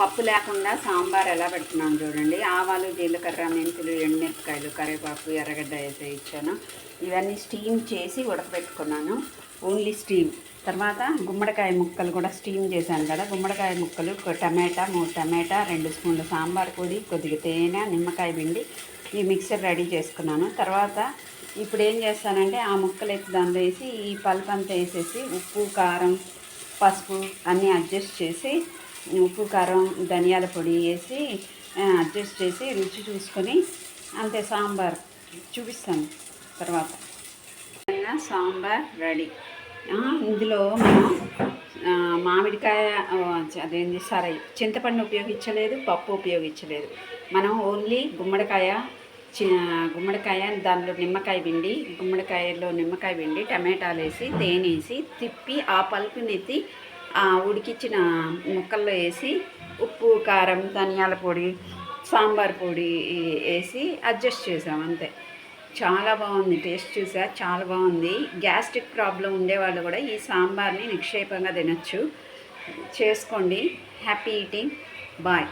పప్పు లేకుండా సాంబార్ ఎలా పెడుతున్నాను చూడండి. ఆవాలు, జీలకర్ర, మెంతులు, ఎండుమిరపకాయలు, కరివేపాకు, ఎర్రగడ్డ అయితే ఇచ్చాను. ఇవన్నీ స్టీమ్ చేసి ఉడకబెట్టుకున్నాను. Only steam. తర్వాత గుమ్మడికాయ ముక్కలు కూడా స్టీమ్ చేశాను కదా. గుమ్మడికాయ ముక్కలు, టమాటా, 3 టమాటా, 2 స్పూన్ల సాంబార్ పొడి, కొద్దిగా తేనె, నిమ్మకాయ పిండి ఈ మిక్సర్ రెడీ చేసుకున్నాను. తర్వాత ఇప్పుడు ఏం చేస్తానంటే ఆ ముక్కలు ఎత్తి దానిలో వేసి ఈ పల్ప్ అంతా వేసేసి ఉప్పు, కారం, పసుపు అన్నీ అడ్జస్ట్ చేసి, ఉప్పు, కారం, ధనియాల పొడి వేసి అడ్జస్ట్ చేసి రుచి చూసుకొని అంతే. సాంబార్ చూపిస్తాను తర్వాత. సాంబార్ రెడీ. ఇందులో మనం మామిడికాయ అదేంటి సరే చింతపండు ఉపయోగించలేదు, పప్పు ఉపయోగించలేదు. మనం ఓన్లీ గుమ్మడికాయ దానిలో నిమ్మకాయ పిండి, గుమ్మడికాయలో నిమ్మకాయ పిండి, టమాటాలు వేసి, తేనె వేసి తిప్పి ఆ పల్పునెత్తి ఉడికించిన ముక్కల్లో వేసి ఉప్పు, కారం, ధనియాల పొడి, సాంబార్ పొడి వేసి అడ్జస్ట్ చేసాం అంతే. చాలా బాగుంది. టేస్ట్ చూసా, చాలా బాగుంది. గ్యాస్ట్రిక్ ప్రాబ్లం ఉండేవాళ్ళు కూడా ఈ సాంబార్ని నిక్షేపంగా తినచ్చు. చేసుకోండి. Happy eating. బాయ్.